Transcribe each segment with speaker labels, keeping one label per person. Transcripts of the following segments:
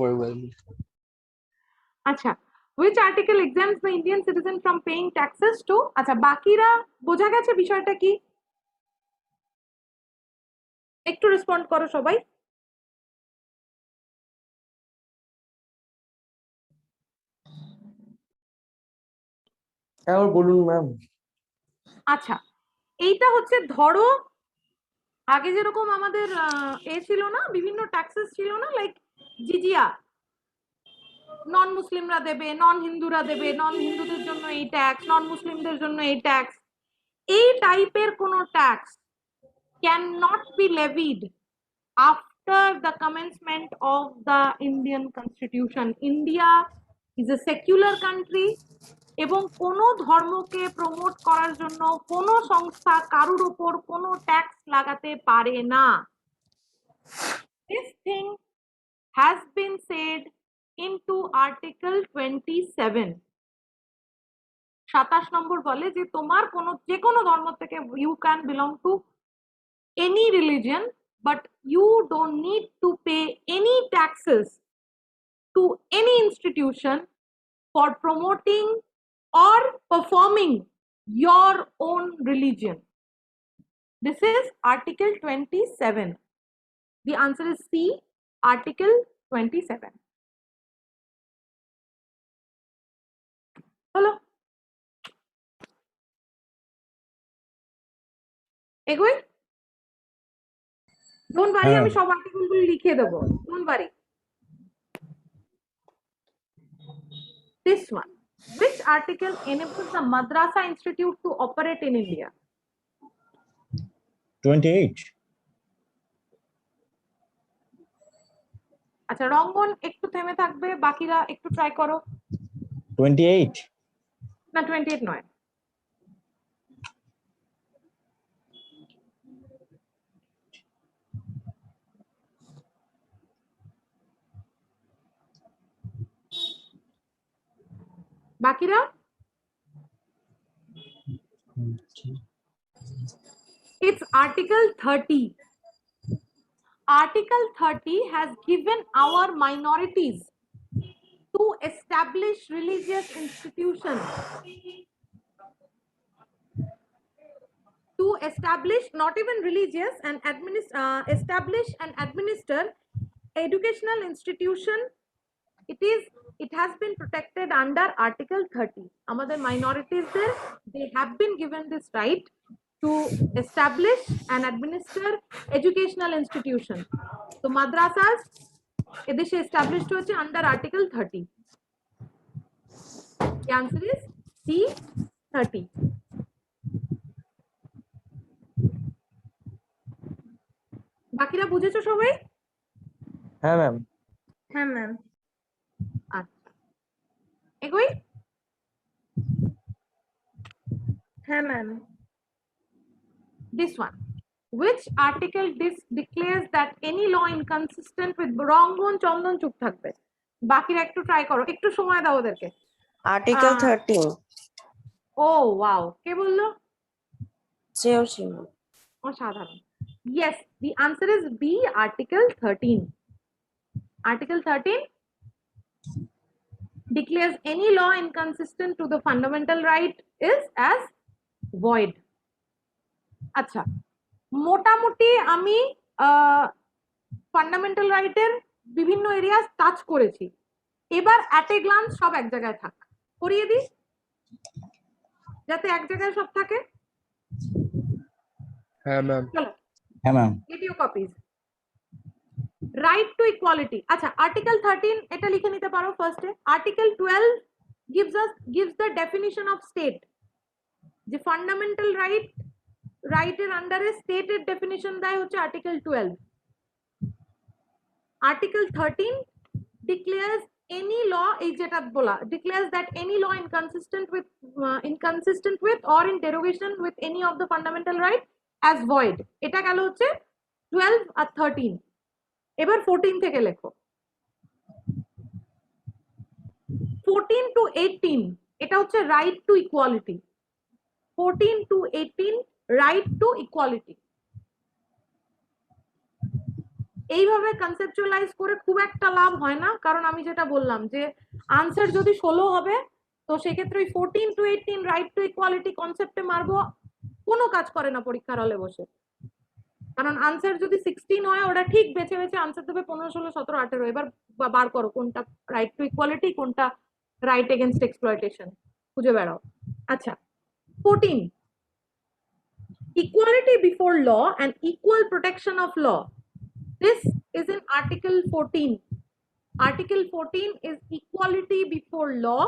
Speaker 1: overwhelming.
Speaker 2: আচ্ছা, which article exempts the Indian citizen from paying taxes to? আচ্ছা, বাকিরা বোঝা গেছে বিষয়টা কি? একটু রেসপন্ড করো সবাই।
Speaker 1: হ্যাঁ বলুন ম্যাম।
Speaker 2: আচ্ছা, এইটা হচ্ছে ধরো আগে যেরকম আমাদের ছিল না, বিভিন্ন ট্যাক্সেস ছিল না, লাইক জিজিয়া নন মুসলিমরা দেবে, নন হিন্দুরা দেবে, নন হিন্দুদের জন্য এই ট্যাক্স, নন মুসলিমদের জন্য এই ট্যাক্স, এই টাইপের কোনো tax can not be levied after the commencement of the Indian Constitution. India is a secular country এবং কোনো ধর্মকে প্রমোট করার জন্য কোনো সংস্থা কারুর উপর কোনো ট্যাক্স লাগাতে পারে না। This thing has been said into Article 27. 27 নম্বর বলে যে তোমার যে কোনো ধর্ম থেকে you can belong to any religion, but you don't need to pay any taxes to any institution for promoting or performing your own religion. This is Article 27. The answer is C, Article 27. Hello. এগোই। Don't worry, আমি সব আর্টিকেলগুলো লিখে দেবো। Don't worry. This one. Which article enables the Madrasa Institute to operate in India?
Speaker 3: 28.
Speaker 2: আচ্ছা, রঙ্গন একটু থেমে থাকবে, বাকিরা একটু ট্রাই করো।
Speaker 3: 28.
Speaker 2: না, 28 নয়। বাকিরা? It's Article 30. Article 30 has given our minorities to establish religious institutions, to establish, not even religious, and establish and administer educational institution. It has been protected under Article 30. Amader minorities there, they have been given this right to establish and administer educational institution. So madrasas edeshe established hoche under Article 30. The answer is C, 30. বাকিরা বুঝেছো সবাই?
Speaker 1: হ্যাঁ ma'am.
Speaker 2: হ্যাঁ ma'am. আচ্ছা, এগোই। হ্যাঁ ma'am. This one. Which article declares that any law inconsistent with রঙ্গন চন্দন চুপ থাকবে, বাকিরা একটু ট্রাই করো, একটু সময় দাও ওদেরকে।
Speaker 4: Article 13.
Speaker 2: Oh wow, কে বললো?
Speaker 4: শ্রেয়সী।
Speaker 2: অসাধারণ। Yes, the answer is B, Article 13. Article 13 declares any law inconsistent to the fundamental right is as void. আচ্ছা, মোটামুটি আমি ফান্ডামেন্টাল রাইটের বিভিন্ন এরিয়া টাচ করেছি। এবার অ্যাট এ গ্লান্স সব এক জায়গায় থাক, করিয়ে দিই যাতে এক জায়গায় সব থাকে।
Speaker 1: হ্যাঁ ম্যাম।
Speaker 2: চলো,
Speaker 3: হ্যাঁ ma'am.
Speaker 2: Get your copies. Right to equality. আচ্ছা, আর্টিকেল 13 এটা লিখে নিতে পারো ফার্স্টে। Article 12 gives the definition of state. যে ফান্ডামেন্টাল রাইটের আন্ডারে স্টেটের ডেফিনিশন দেয় হচ্ছে article 12। Article 13 declares any law, এই যেটা বলা, declares that any law inconsistent with or in derogation with any of the fundamental right as void. এটা গেল হচ্ছে 12 আর 13। এবার 14 থেকে লেখো। 14 to 18 এটা হচ্ছে right to equality. 14 to 18 right to equality. এইভাবে কনসেপচুয়ালাইজ করে খুব একটা লাভ হয় না, কারণ আমি যেটা বললাম যে আনসার যদি 16 হবে তো সেক্ষেত্রে ওই 14 to 18 রাইট টু ইকুয়ালিটি কনসেপ্টে মারবো, কোনো কাজ করে না পরীক্ষার হলে বসে। কারণ আনসার যদি 16 হয় ওরা ঠিক বেছে বেছে আনসার দেবে 15, 16, 17, 18। এবার বার করো কোনটা রাইট টু ইকুয়ালিটি, কোনটা রাইট এগেনস্ট এক্সপ্লয়টেশন, খুঁজে বেড়াও। আচ্ছা 14, equality before law and equal protection of law. This is in Article 14. Article 14 is equality before law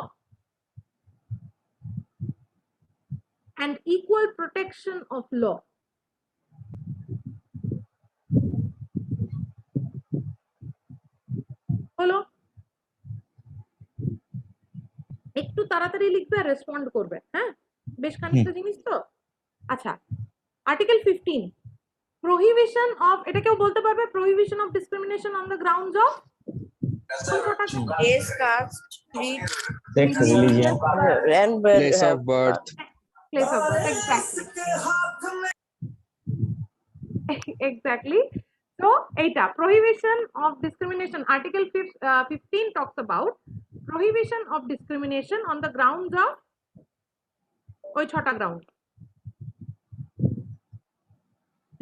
Speaker 2: and equal protection of law. হলো, একটু তাড়াতাড়ি লিখবে আর রেসপন্ড করবে, হ্যাঁ বেশ খানিকটা জিনিস তো। আচ্ছা আর্টিকেল 15, প্রহিবিশন অফ, এটা কেউ বলতে পারবে? Prohibition of discrimination on the grounds of
Speaker 4: Race, caste, creed,
Speaker 3: Sex, religion.
Speaker 4: and
Speaker 5: Place of birth.
Speaker 2: place of birth, exactly. So এটা prohibition of discrimination, article 15 talks about prohibition of discrimination on the grounds of ওই 6টা ground: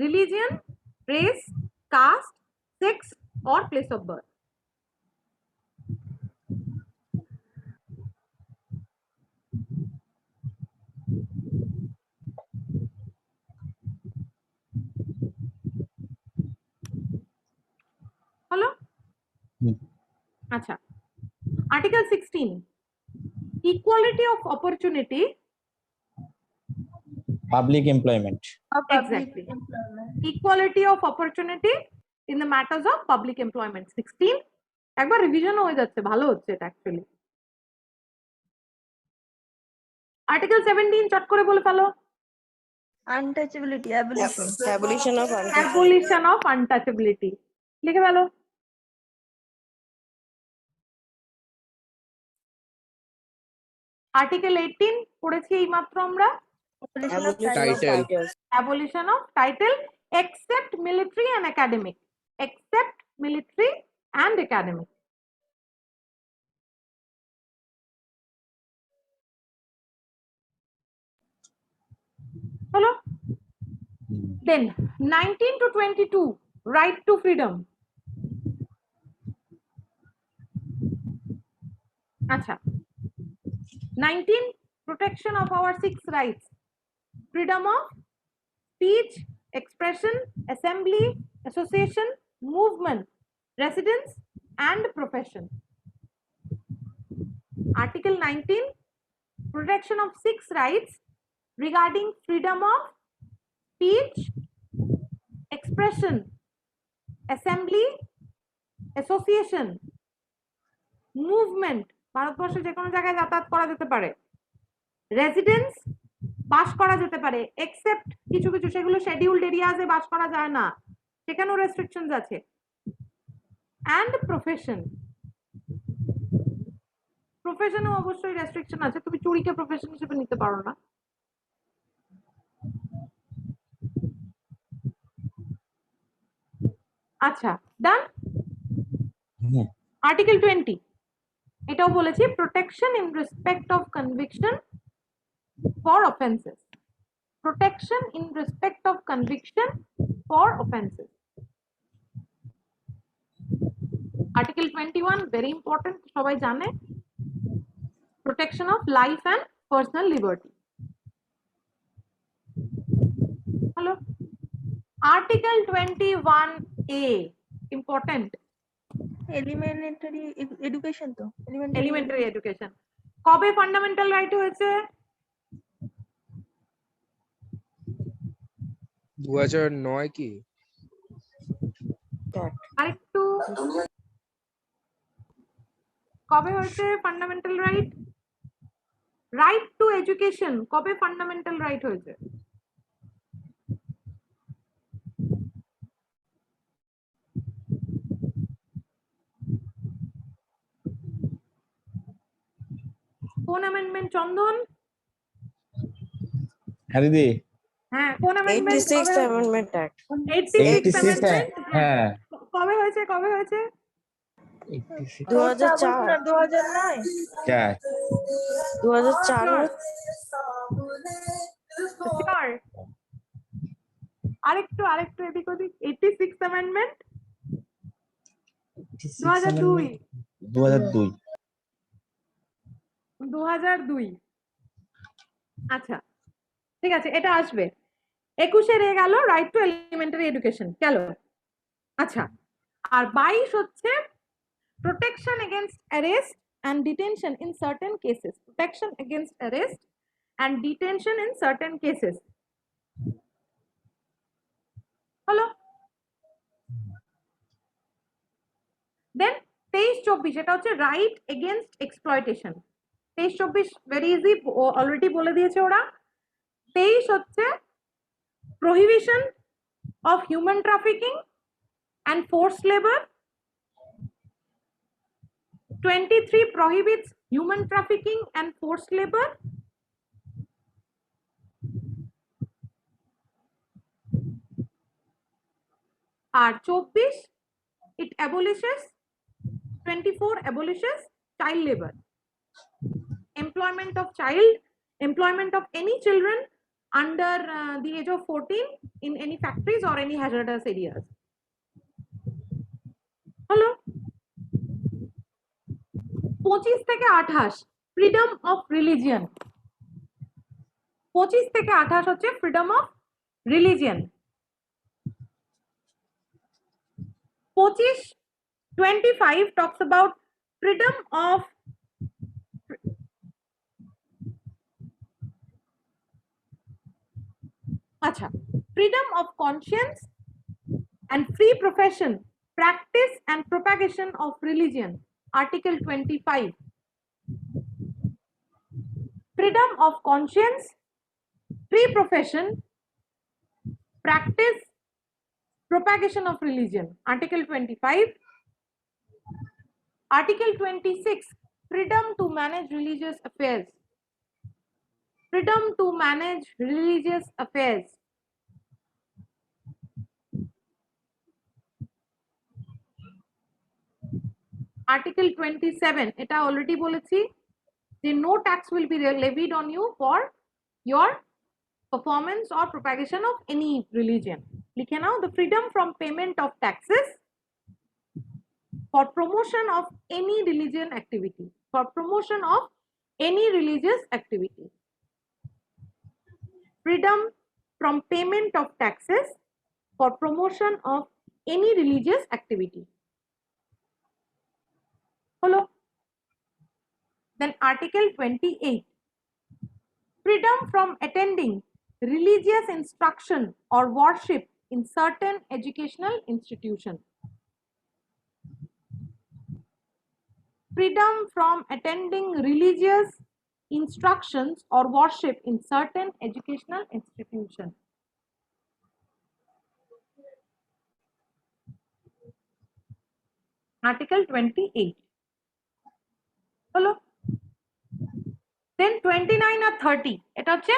Speaker 2: religion, race, caste, sex or place of birth. হলো? আচ্ছা article 16, equality of opportunity.
Speaker 3: Public employment.
Speaker 2: Exactly. Equality of opportunity in the matters of public employment. 16 একবার revision হয়ে যাচ্ছে, ভালো হচ্ছে এটা অ্যাকচুয়ালি। আর্টিকেল 17 চট করে বলে ফেলো।
Speaker 6: Untouchability, abolition.
Speaker 4: abolition of untouchability.
Speaker 2: Abolition of untouchability লিখে ফেলো। আর্টিকেল 18 পড়েছি এই মাত্র আমরা,
Speaker 6: Abolition of
Speaker 4: Abolition of
Speaker 5: Title.
Speaker 4: titles.
Speaker 2: abolition of title except military and academic, except military and academic. হলো? Then 19 to 22, right to freedom. আচ্ছা 19, protection of our 6 rights: freedom of speech, expression, assembly, association, movement, residence and profession. Article 19, protection of 6 rights regarding freedom of speech, expression, assembly, association, movement, ভারতবর্ষে যে কোনো জায়গায় যাতায়াত করা যেতে পারে, residence, বাস করা যেতে পারে, এক্সেপ্ট কিছু কিছু, সেগুলো শিডিউলড এরিয়াজে বাস করা যায় না, সেখানেও রেস্ট্রিকশনস আছে, অ্যান্ড প্রফেশন, প্রফেশনেও অবশ্যই রেস্ট্রিকশন আছে, তুমি চুরিকে প্রফেশন হিসেবে নিতে পারো না। আচ্ছা ডান। আর্টিকেল 20, এটাও বলেছি protection in respect of conviction for offences, protection in respect of conviction for offences. Article 21 very important, সবাই জানে, protection of life and personal liberty. Hello? Article 21A important,
Speaker 6: Elementary education তো
Speaker 2: এলিমেন্টারি এডুকেশন। কবে fundamental right হয়েছে?
Speaker 5: 2009 কি?
Speaker 2: আরেকটু, কবে হয়েছে fundamental right? Right two education কবে ফান্ডামেন্টাল রাইট হয়েছে? কোন অ্যামেন্ডমেন্ট চন্দন?
Speaker 3: হ্যাঁ দিদি,
Speaker 2: হ্যাঁ কোন amendment?
Speaker 4: 86th Amendment Act.
Speaker 2: 86th
Speaker 3: 86
Speaker 2: amendment,
Speaker 3: হ্যাঁ
Speaker 2: কবে হয়েছে
Speaker 4: 2004
Speaker 6: আপনার 2009
Speaker 3: 4
Speaker 4: 2004
Speaker 2: চার আরেকটু এদিক ওদিক 86 অ্যামেন্ডমেন্ট 2002
Speaker 3: 2002
Speaker 2: 2002 আচ্ছা ঠিক আছে এটা আসবে 21 এ গেল রাইট টু এলিমেন্টারি এডুকেশন গেল আচ্ছা আর 22 হচ্ছে protection against arrest and detention in certain cases protection against arrest and detention in certain cases হলো দেন 23-24 এটা হচ্ছে right against exploitation 23-24 very easy already বলে দিয়েছে ওরা 23 হচ্ছে prohibition of human trafficking and forced labor 23 prohibits human trafficking and forced labor আর 24 it abolishes 24 abolishes child labor employment of any children under the age of 14 in any factories or any hazardous areas হলো 25 থেকে 28 freedom of religion 25 থেকে 28 হচ্ছে freedom of religion 25 talks about freedom of acha freedom of conscience and free profession practice and propagation of religion article 25 freedom of conscience free profession practice propagation of religion article 25 article 26 freedom to manage religious affairs freedom to manage religious affairs article 27 এটা already বলেছি যে no tax will be levied on you for your performance or propagation of any religion লিখে নাও the freedom from payment of taxes for promotion of any religion activity for promotion of any religious activity freedom from payment of taxes for promotion of any religious activity Hello. Then Article 28 freedom from attending religious instruction or worship in certain educational institution freedom from attending religious instructions or worship in certain educational institution Article 28 Hello. Then 29 or 30 এটা হচ্ছে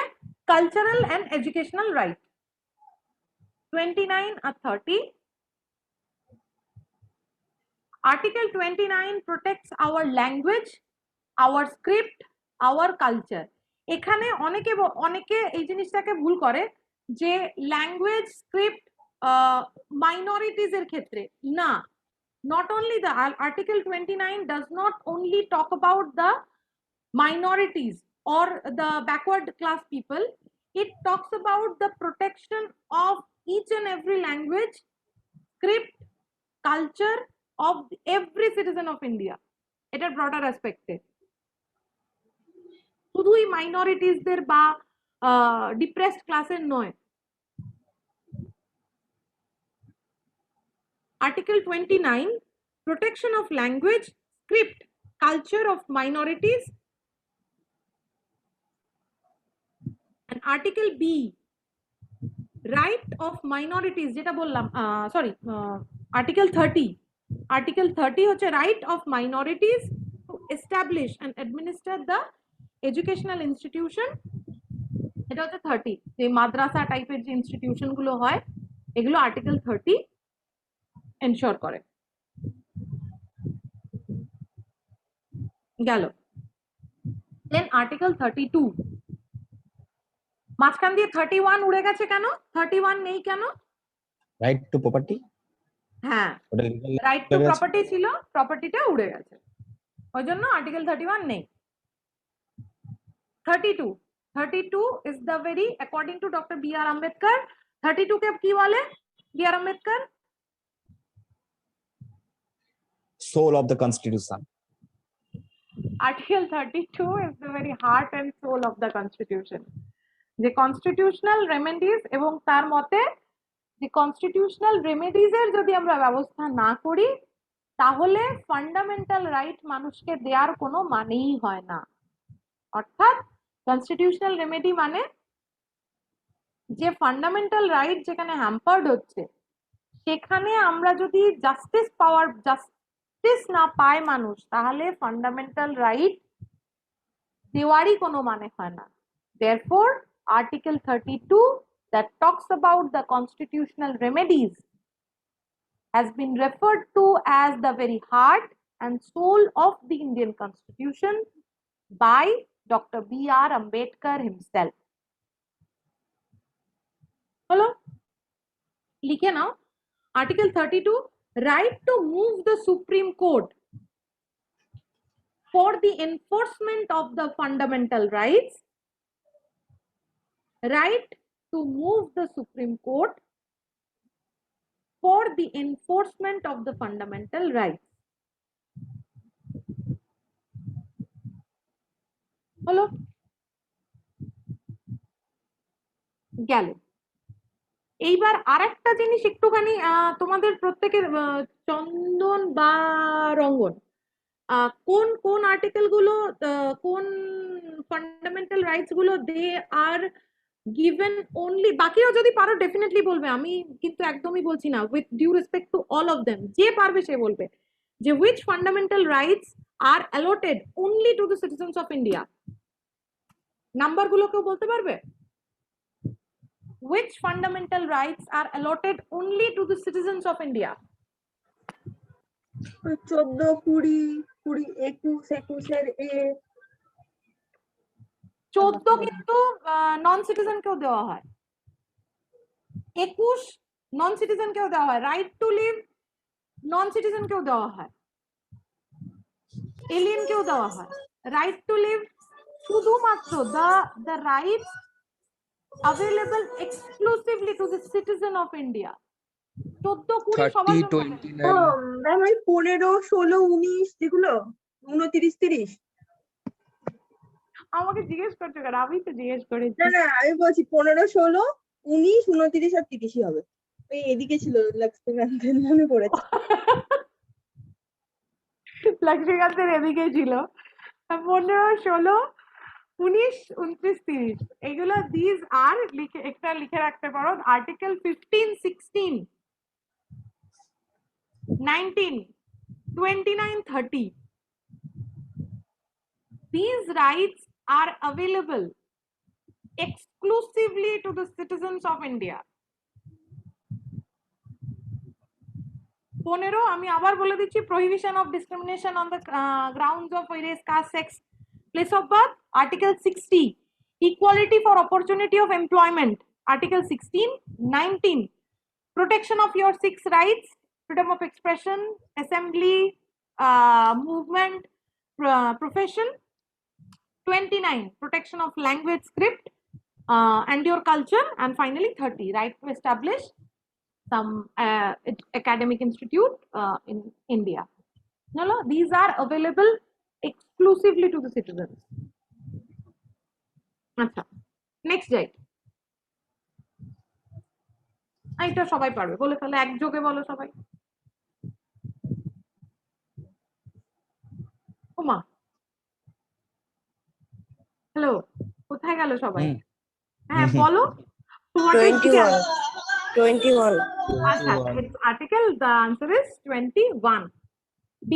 Speaker 2: cultural and educational right 29 or 30 article 29 protects our language our script our culture এখানে অনেকে এই জিনিসটাকে ভুল করে যে language script minorities এর ক্ষেত্রে না not only the article 29 does not only talk about the minorities or the backward class people it talks about the protection of each and every language script culture of every citizen of India এটার broader aspect এ শুধুই minorities দের বা depressed ক্লাসের নয় Article 29 protection of language script culture of minorities and Article B right of minorities যেটা বললাম Article 30 হচ্ছে right of minorities to establish and administer the educational institution এটা হচ্ছে 30 যে মাদ্রাসা টাইপের যে ইনস্টিটিউশন গুলো হয় এগুলো Article 30 এনশিওর করে। গেল। দেন আর্টিকেল 32, মাঝখান দিয়ে 31 উড়ে গেছে কেন? 31 নেই কেন?
Speaker 3: রাইট টু প্রপার্টি
Speaker 2: হ্যাঁ,
Speaker 3: ওটা
Speaker 2: রাইট টু
Speaker 3: উড়ে গেছে।
Speaker 2: প্রপার্টি ছিল, প্রপার্টিটা উড়ে গেছে, ওই জন্য আর্টিকেল 31 নেই। 32 is the very, according to Dr. B.R. Ambedkar, 32 কে কি বলে B.R. Ambedkar?
Speaker 3: Soul of the constitution.
Speaker 2: Article 32 is the very heart and soul of the constitution. যে কনস্টিটিউশনাল রেমেডিজ, এবং তার মতে যে কনস্টিটিউশনাল রেমেডিজ এর যদি আমরা ব্যবস্থা না করি তাহলে ফান্ডামেন্টাল রাইট মানুষকে দেওয়ার কোনো মানেই হয় না। অর্থাৎ কনস্টিটিউশনাল রেমেডি মানে যে ফান্ডামেন্টাল রাইট যেখানে হ্যাম্পার্ড হচ্ছে সেখানে আমরা যদি জাস্টিস না পায় মানুষ, তাহলে ফান্ডামেন্টাল রাইট দেওয়ারই কোনো মানে হয় না। Therefore, Article 32 that talks about the constitutional remedies has been referred to as the very heart and soul of the Indian Constitution by Dr. B.R. Ambedkar himself. Hello? লিখে নাও। Article 32, right to move the Supreme Court for the enforcement of the fundamental rights, right to move the Supreme Court for the enforcement of the fundamental rights. হলো? গেল। এইবার আরেকটা জিনিস একটুখানি তোমাদের প্রত্যেকের চন্দন বা রঙ্গন, কোন কোন আর্টিকেল গুলো, কোন ফান্ডামেন্টাল রাইটস গুলো দে আর গিভেন অনলি, বাকিও যদি পারো ডেফিনেটলি বলবে, আমি কিন্তু একদমই বলছি না, with due respect to all of them, যে পারবে সে বলবে যে which fundamental rights are allotted only to the citizens of India. Number গুলো কেউ বলতে পারবে? Which fundamental rights are allotted only to the citizens of India?
Speaker 6: 14, 20, 21 এর এ
Speaker 2: 14 কিন্তু নন সিটিজেন কেও দেওয়া হয়, 21 নন সিটিজেন কেও দেওয়া হয়, right to live non citizen কেও দেওয়া হয়, এলিয়েন কেও দেওয়া হয়। রাইট টু লিভ শুধুমাত্র the rights available exclusively to the citizen of India. 14, 20 সবার
Speaker 5: 30,
Speaker 2: জন্য।
Speaker 5: 29,
Speaker 6: ম্যাম ওই 15, 16, 19 যেগুলো 29, 30।
Speaker 2: আমাকে জিজ্ঞেস করছো কেন? আমি তো জিজ্ঞেস করেছি।
Speaker 6: না আমি বলছি 15, 16, 19, 29 আর 30ই হবে। ওই এদিকে ছিল লক্ষ্মীকান্তের নামে পড়েছে।
Speaker 2: লক্ষ্মীকান্তের এদিকে ছিল 15, 16, 19, 29, 30 এগুলো দিস আর একটা লিখে রাখতে পারো। Article 15, 16, 19, 29, 30 these rights are available exclusively to the citizens of India. 15 আমি আবার বলে দিচ্ছি, prohibition of discrimination on the grounds of race, caste, sex, place of birth. Article 60, equality for opportunity of employment. Article 16, 19, protection of your 6 rights, freedom of expression, assembly, movement, profession. 29, protection of language, script, and your culture. And finally 30, right to establish some academic institute in India. No, these are available exclusively to the citizens. আচ্ছা, next যাই। এটা সবাই পারবে, বলে ফেলে একযোগে বলো সবাই। ওমা, হ্যালো, কোথায় গেল সবাই? হ্যাঁ বলো।
Speaker 4: 21. 21.
Speaker 2: আচ্ছা, article, the answer is 21. B.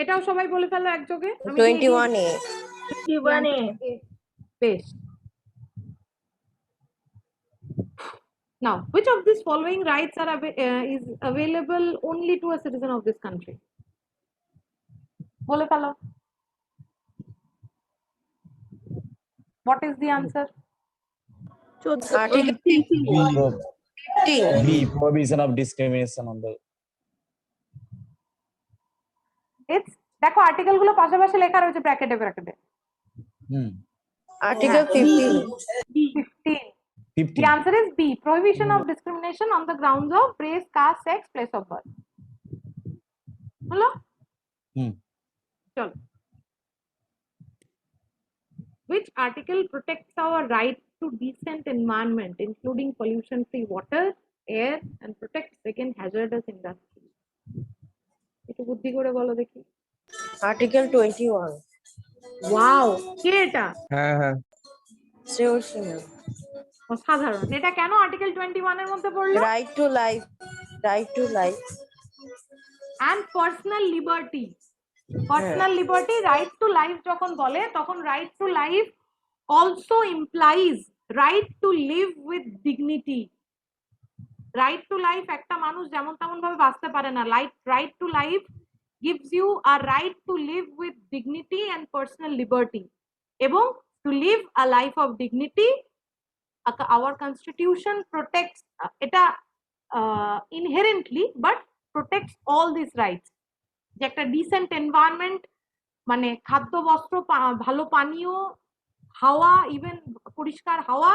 Speaker 2: এটাও সবাই বলে ফেলো একযোগে।
Speaker 4: 21A.
Speaker 6: 21 এ
Speaker 2: বেশ। Now, which of these following rights are is available only to a citizen of this country? বলে ফেলো। What is the answer?
Speaker 4: Article 15.
Speaker 3: B. Prohibition of discrimination on the.
Speaker 2: It's দেখো article গুলো পাশাপাশি লেখা রয়েছে ব্র্যাকেটে ব্র্যাকেটে।
Speaker 4: Article 15.
Speaker 2: 15.
Speaker 3: 50.
Speaker 2: The answer is B. Prohibition of discrimination on the grounds of race, caste, sex, place of birth. Hello? Chalo. Which article protects our right to decent environment, including pollution-free water, air, and protects against hazardous industries? একটু বুদ্ধি করে বলো দেখি।
Speaker 4: Article 21.
Speaker 2: Wow, কে এটা?
Speaker 5: হ্যাঁ হ্যাঁ
Speaker 4: Sure, sure.
Speaker 2: অসাধারণ। এটা কেন আর্টিকেল 21 এর মধ্যে পড়লো?
Speaker 4: Right to life. Right to life.
Speaker 2: And personal liberty. Personal liberty, right to life যখন বলে তখন right to life also implies right to live with dignity. Right to life একটা মানুষ যেমন তেমন ভাবে বাঁচতে পারে না। Right to life gives you a right to live with dignity and personal liberty. এবং to live a life of dignity, our constitution protects এটা inherently but protects all these rights. যে একটা ডিসেন্ট এনভায়রনমেন্ট, মানে খাদ্য বস্ত্র, ভালো পানীয়, হাওয়া, ইভেন পরিষ্কার হাওয়া,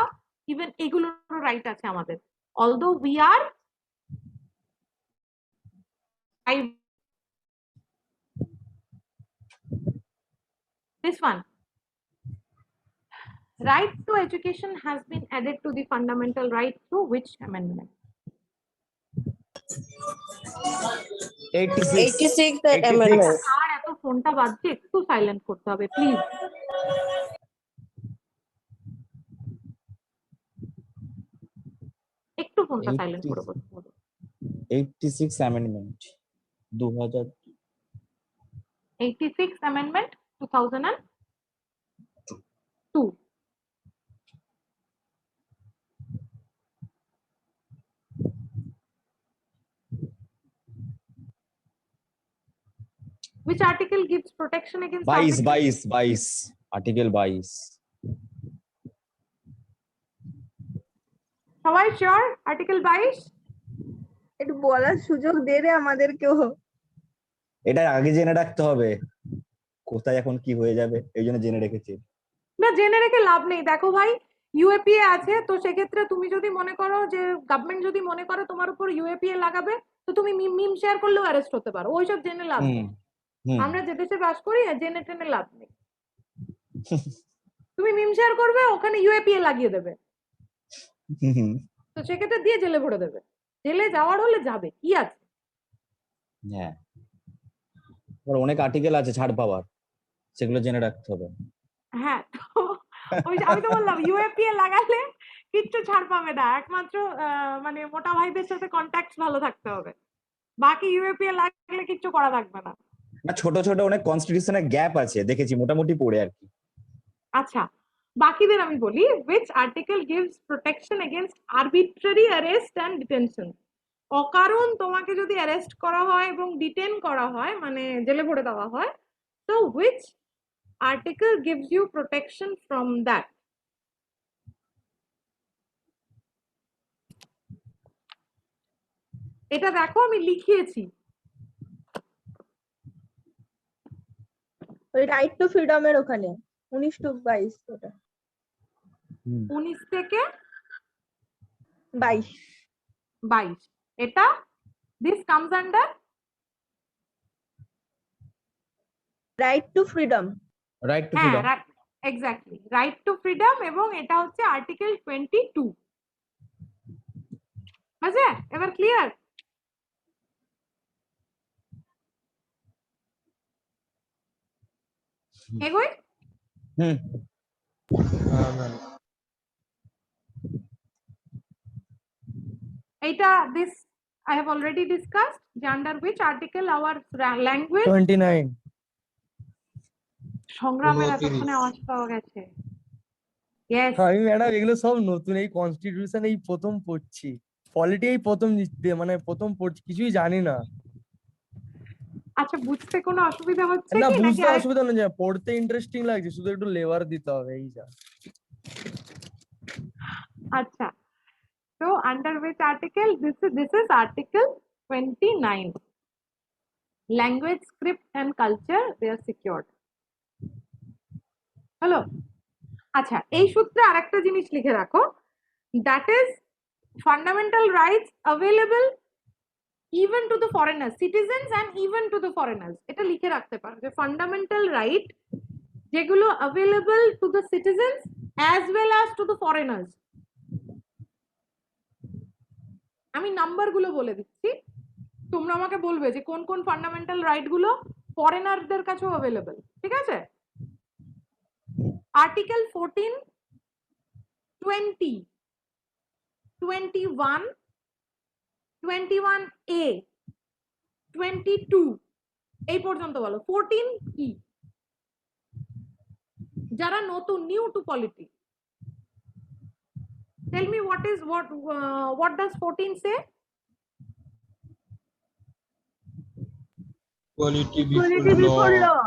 Speaker 2: ইভেন এগুলোর রাইট আছে আমাদের। Although we are this one, right to education has been added to the fundamental right through which amendment?
Speaker 4: 86th amendment.
Speaker 2: আর এত ফোনটা বাজছে, একটু সাইলেন্ট করতে হবে প্লিজ। একটু ফোনটা সাইলেন্ট করে বলতে হবে।
Speaker 3: 86 amendment 2000
Speaker 2: 86 amendment 2002. Which article gives protection against
Speaker 3: 22 article 22
Speaker 2: সবাই শিওর? আর্টিকেল 22
Speaker 6: একটু বলার সুযোগ দে রে আমাদেরকেও।
Speaker 3: এটা আগে জেনে রাখতে হবে কোথায় এখন কি হয়ে যাবে, এই জন্য জেনে রেখেছি।
Speaker 2: না, জেনে রেখে লাভ নেই। দেখো ভাই, ইউএপিএ আছে, তো সেক্ষেত্রে তুমি যদি মনে করো যে গভর্নমেন্ট যদি মনে করে তোমার উপর ইউএপিএ লাগাবে, তো তুমি মিম শেয়ার করলেও অ্যারেস্ট হতে পারো। ওইসব জেনে লাভ নেই। আমরা যে দেশে বাস করি জেনে টেনে লাভ নেই। তুমি মিম শেয়ার করবে, ওখানে ইউএপিএ লাগিয়ে দেবে, তো সেক্ষেত্রে দিয়ে জেলে ভরে দেবে। জেলে যাওয়ার হলে যাবে, কি আছে।
Speaker 3: হ্যাঁ, অনেক আর্টিকেল আছে ছাড় পাওয়ার, সেগুলো জেনে রাখতে হবে।
Speaker 2: হ্যাঁ, তো আমি তো বললাম ইউএপিএ লাগালে কিচ্ছু ছাড় পাবে না, একমাত্র মানে মোটা ভাইদের সাথে কন্ট্যাক্ট ভালো থাকতে হবে, বাকি ইউএপিএ লাগলে কিচ্ছু করা থাকবে না।
Speaker 3: না, ছোট ছোট অনেক কনস্টিটিউশনের গ্যাপ আছে, দেখেছি মোটামুটি পড়ে আর কি।
Speaker 2: আচ্ছা, বাকিদের আমি বলি। which article gives protection against arbitrary arrest and detention? অকারণ তোমাকে যদি অ্যারেস্ট করা হয় এবং ডিটেন করা হয়, মানে জেলে ভরে দেওয়া হয়, তো which article gives you protection from that? এটা দেখো আমি লিখিয়েছি।
Speaker 6: ওই রাইট টু ফ্রিডমের ওখানে 19 to 22 ওটা
Speaker 2: 19 থেকে
Speaker 6: 22
Speaker 2: এটা this comes under
Speaker 6: right to freedom.
Speaker 3: Right to
Speaker 2: হ্যাঁ,
Speaker 3: freedom,
Speaker 2: exactly, right to freedom, এবং এটা হচ্ছে আর্টিকেল 22। বুঝলে? এবার ক্লিয়ার? এগোই। এইটা this I have already discussed, under which article our language
Speaker 1: 29
Speaker 2: সংগ্রামের এতক্ষণে আওয়াজ পাওয়া গেছে। ইয়েস
Speaker 1: আমি ম্যাডাম এগুলো সব নতুন, এই কনস্টিটিউশন এই প্রথম পড়ছি, পলিটি এই প্রথম মানে প্রথম পড়ছি, কিছুই জানি না।
Speaker 2: আচ্ছা বুঝতে কোনো অসুবিধা হচ্ছে
Speaker 1: না
Speaker 2: কি নাকি
Speaker 1: বুঝতে
Speaker 2: আরেক-
Speaker 1: অসুবিধা নেই, পড়তে ইন্টারেস্টিং লাগছে, শুধু একটু লেবার দিতে হবে এই যা।
Speaker 2: আচ্ছা so under which article this is article 29 language script and culture they are secured হলো আচ্ছা এই সূত্রে আরেকটা জিনিস লিখে রাখো that is fundamental rights available even to the foreigners citizens and even to the foreigners এটা লিখে রাখতে পারো যে fundamental right যেগুলো available to the citizens as well as to the foreigners আমি নাম্বার গুলো বলে দিচ্ছি তোমরা আমাকে বলবে যে কোন কোন ফান্ডামেন্টাল রাইট গুলো ফরেনারদের কাছেও अवेलेबल ঠিক আছে আর্টিকেল 14 20 21 21A 22 এই পর্যন্ত বলো 14 কি যারা নতুন new to polity tell me what does 14 say
Speaker 5: Equality
Speaker 6: Equality before law.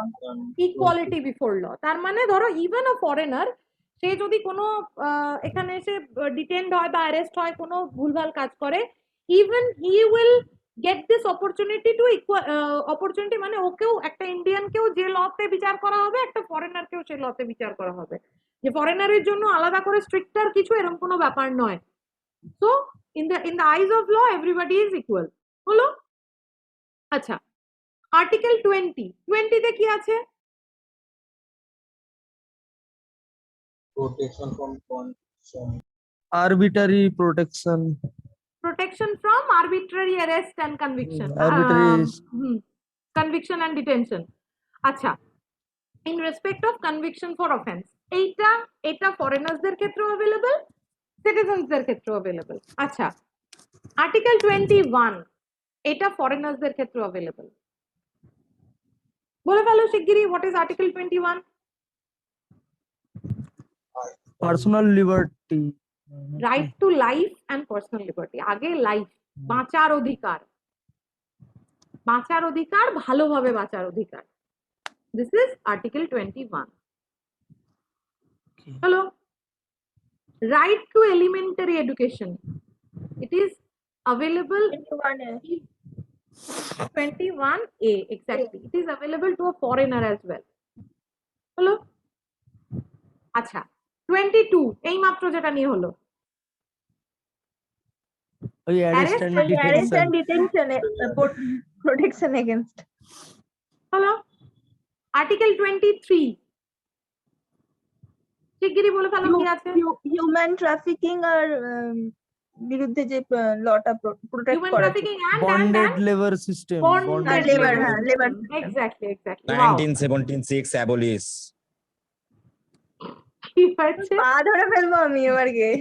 Speaker 2: Equality before law তার মানে ধরো ইভেন আ ফরেনার সে যদি কোনো এখানে এসে ডিটেন্ড হয় বা অ্যারেস্ট হয় কোনো ভুলভাল কাজ করে even he will get this opportunity to opportunity মানে ওকেও একটা ইন্ডিয়ানকেও যে লতে বিচার করা হবে একটা ফরেনারকেও সে লতে বিচার করা হবে যে ফরেনারের জন্য আলাদা করে স্ট্রিক্টার কিছু এরকম কোনো ব্যাপার নয় so in the eyes of law everybody is equal হলো আচ্ছা আর্টিকেল 20 তে কি আছে
Speaker 5: protection from corruption.
Speaker 1: Arbitrary protection,
Speaker 2: protection from arbitrary arrest and conviction
Speaker 1: arbitrary
Speaker 2: conviction and detention আচ্ছা in respect of conviction for offense এটা foreigners দের ক্ষেত্রেও available citizens দের ক্ষেত্রেও available আচ্ছা আর্টিকেল 21 এটা foreigners দের ক্ষেত্রেও available বলে ফেলো শিগগিরই what is article 21
Speaker 1: personal liberty,
Speaker 2: right to life and personal liberty আগে লাইফ বাঁচার অধিকার ভালোভাবে বাঁচার অধিকার this is article 21 hello right to elementary education it is available 21A exactly it is available to a foreigner as well hello আচ্ছা 22 এই মাত্র যেটা নিয়ে হলো
Speaker 1: ওই arrest and
Speaker 6: Arrest
Speaker 1: detention,
Speaker 6: and detention, protection against.
Speaker 2: হলো আর্টিকেল 23 শিগগিরই বলে ফেলো কি আছে
Speaker 6: Human trafficking আর বিরুদ্ধে যে লটা প্রোটেক্ট
Speaker 2: human
Speaker 6: করা
Speaker 2: trafficking and
Speaker 1: bonded labour system,
Speaker 2: bonded
Speaker 6: labor,
Speaker 2: labor
Speaker 6: হ্যাঁ, labor
Speaker 2: system. exactly wow
Speaker 3: 1976 abolish.
Speaker 2: কি হয়েছে
Speaker 6: পা ধরে ফেলবো আমি এবার গিয়ে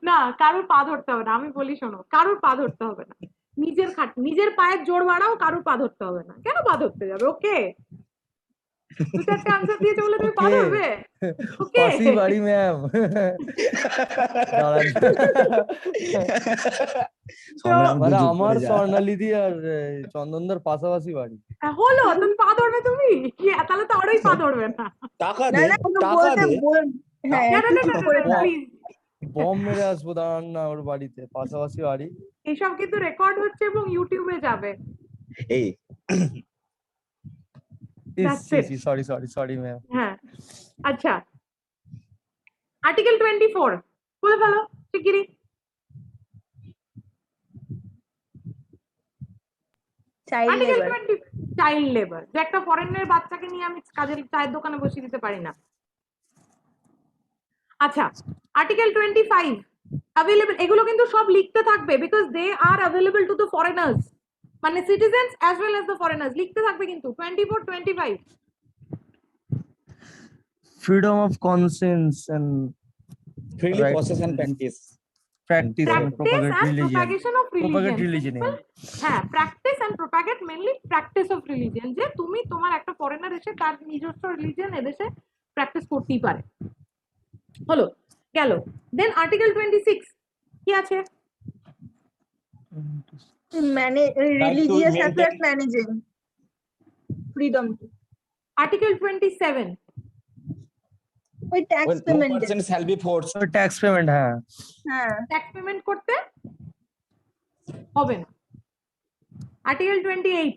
Speaker 2: না কারোর পা ধরতে হবে না আমি বলি শোনো কারোর পা ধরতে হবে না নিজের পায়ের জোর বাড়াও কারোর পা ধরতে হবে না কেন পা ধরতে যাবে ওকে তুই একটা আনসার দিয়েছে বলে তুমি পা
Speaker 1: Okay.
Speaker 2: ধরবে ওকে
Speaker 1: পাশি বাড়ি ম্যাম,
Speaker 3: সংগ্রাম
Speaker 1: মানে
Speaker 3: দুযুগ
Speaker 1: আমার
Speaker 3: করে যা।
Speaker 1: স্বর্ণালিদি আর চন্দনদার পাশাপাশি বাড়ি।
Speaker 2: হলো তুমি পা ধরবে তুমি কি তাহলে তো আরোই পা ধরবে না
Speaker 3: টাকা
Speaker 6: না
Speaker 3: দে,
Speaker 6: না ওকে
Speaker 3: টাকা
Speaker 6: বলতে
Speaker 3: দে।
Speaker 6: হ্যাঁ
Speaker 2: না, না, না,
Speaker 6: কিছু
Speaker 2: না,
Speaker 6: করে
Speaker 2: না,
Speaker 6: না।
Speaker 2: please।
Speaker 1: বম মেরে আসবো, দাঁড়ান না ওর বাড়িতে, পাশাপাশি বাড়ি।
Speaker 2: এইসব কিন্তু রেকর্ড হচ্ছে এবং ইউটিউবে যাবে
Speaker 3: এই
Speaker 2: That's it.
Speaker 1: Sorry ma'am.
Speaker 2: হ্যাঁ আচ্ছা আর্টিকেল 24 বলে ফেলো শিগগিরই
Speaker 6: child
Speaker 2: article
Speaker 6: labour
Speaker 2: 20 child labour যে একটা ফরেনের বাচ্চাকে নিয়ে আমি কাজের চায়ের দোকানে বসিয়ে দিতে পারি না আচ্ছা আর্টিকেল 25 অ্যাভেলেবল এগুলো কিন্তু সব লিখতে থাকবে because they are available to the foreigners মানে citizens as well as the foreigners লিখতে থাকবে কিন্তু 24 25
Speaker 1: freedom of conscience and
Speaker 3: freely
Speaker 1: Right.
Speaker 3: possess and practice.
Speaker 1: Practice and
Speaker 2: practice
Speaker 1: propagate
Speaker 2: and
Speaker 1: religion,
Speaker 2: propagation of
Speaker 1: propagate
Speaker 2: religion
Speaker 1: religion.
Speaker 2: হ্যাঁ practice and propagate mainly practice of religion যে তুমি তোমার একটা foreigner এসে তার নিজস্ব রিলিজিয়ন এদেশে প্র্যাকটিস করতেই পারে। হলো, গেল। দেন আর্টিকেল 26 কি আছে?
Speaker 6: Religious
Speaker 3: maintain-
Speaker 6: affairs managing freedom,
Speaker 2: article 27
Speaker 6: ওই tax
Speaker 3: no
Speaker 6: payment.
Speaker 3: person shall be forced.
Speaker 1: Tax payment, হ্যাঁ।
Speaker 6: হ্যাঁ,
Speaker 2: ট্যাক্স পেমেন্ট করতে হবে না। আর্টিকেল 28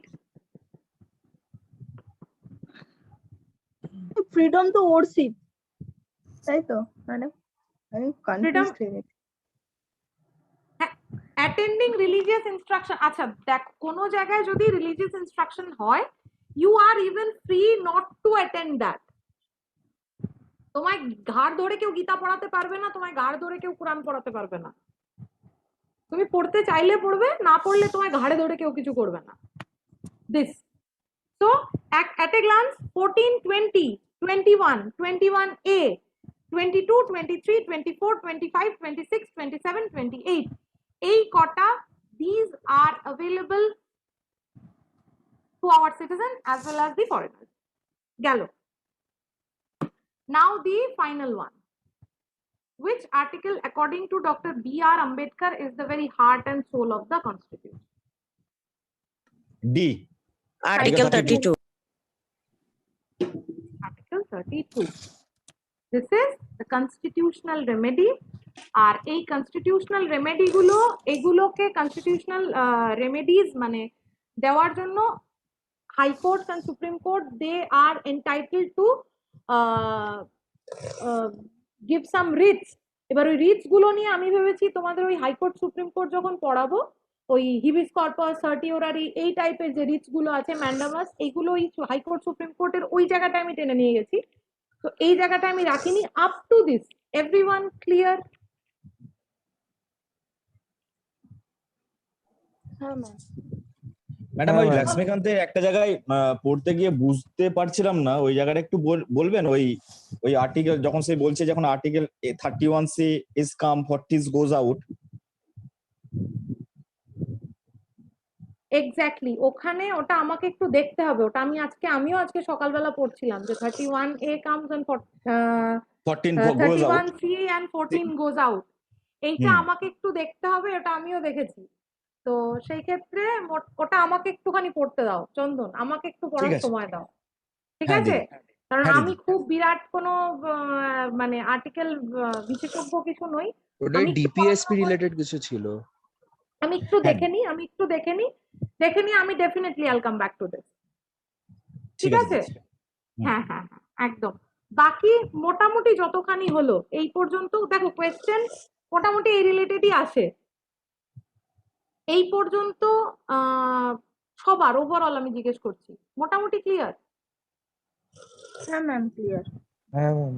Speaker 6: ফ্রিডম তো ওরশিপ, তাই তো ম্যাডাম? আমি কনফিউজ হয়ে গেছি।
Speaker 2: Attending religious instruction. আচ্ছা দেখ, কোনো জায়গায় যদি রিলিজিয়াস ইনস্ট্রাকশন হয়, you are even free not to attend that. তোমায় ঘাড় ধরে কেউ গীতা পড়াতে পারবে না, তোমায় ঘাড় ধরে কেউ কোরআন পড়াতে পারবে না। তুমি পড়তে চাইলে পড়বে, না পড়লে তোমায় ঘাড়ে ধরে কেউ কিছু করবে না। This so at a glance 14, 20, 21, 21A, 22, 23, 24, 25, 26, 27, 28 এই কটা, these are available to our citizen as well as the foreigners. গেল। Now the final one. Which article according to Dr. B.R. Ambedkar is the very heart and soul of the constitution?
Speaker 3: D.
Speaker 4: Article 32.
Speaker 2: Article 32. This is the constitutional remedy. আর এই constitutional remedy গুলো, এগুলোকে constitutional remedies মানে দেওয়ার জন্য high court and supreme court they are entitled to give some writs. এবার ওই Ritz গুলো নিয়ে আমি ভেবেছি তোমাদের ওই হাইকোর্ট সুপ্রিম কোর্ট যখন পড়াবো, ওই হিবিস কর্পাস, সার্টিওরারি, এই টাইপের যে রিটস গুলো আছে, ম্যান্ডামাস, এইগুলো ওই হাইকোর্ট সুপ্রিম কোর্টের ওই জায়গাটা আমি টেনে নিয়ে গেছি। তো এই জায়গাটা আমি রাখিনি। Up to this everyone clear?
Speaker 4: হ্যাঁ ম্যাম।
Speaker 3: ম্যাডাম, ওই
Speaker 1: হ্যাঁ,
Speaker 3: লক্ষ্মীকান্তের একটা জায়গায় পড়তে গিয়ে বুঝতে পারছিলাম না, ওই জায়গাটা একটু বলবেন? ওই আর্টিকেল যখন সে বলছে, যখন article 31C is come 40 goes out.
Speaker 2: Exactly, ওখানে ওটা আমাকে একটু দেখতে হবে। ওটা আমিও আজকে সকালবেলা পড়ছিলাম যে 31A comes and
Speaker 3: 14 goes out.
Speaker 2: 31C and 14 goes out। এইটা
Speaker 3: হুম।
Speaker 2: আমাকে একটু দেখতে হবে, ওটা আমিও দেখেছি। তো সেই ক্ষেত্রে ওটা আমাকে একটুখানি পড়তে দাও চন্দন, আমাকে একটু পড়ার
Speaker 3: ঠিক আছে।
Speaker 2: সময় দাও, ঠিক
Speaker 3: হ্যাঁ
Speaker 2: আছে?
Speaker 3: দিদি।
Speaker 2: কারণ
Speaker 3: হ্যাঁ
Speaker 2: আমি
Speaker 3: দিদি।
Speaker 2: খুব বিরাট কোনো মানে আর্টিকেল বিশেষজ্ঞ কিছু নই।
Speaker 7: ওটাই
Speaker 2: আমি একটু
Speaker 7: ডিপিএসপি
Speaker 2: পড়াশোনা
Speaker 7: রিলেটেড কিছু ছিল।
Speaker 2: আমি একটু দেখে নিই, আমি ডেফিনেটলি আইল কাম ব্যাক টু দিস। ঠিক আছে?
Speaker 3: দিদি।
Speaker 2: হ্যাঁ হ্যাঁ হ্যাঁ, একদম। বাকি মোটামুটি যতখানি হলো এই পর্যন্ত, দেখো কোয়েশ্চেন মোটামুটি এই রিলেটেডই আসে। এই পর্যন্ত সবার ওভারঅল আমি জিজ্ঞেস করছি, মোটামুটি ক্লিয়ার?
Speaker 6: হ্যাঁ ম্যাম, ক্লিয়ার।
Speaker 1: হ্যাঁ ম্যাম।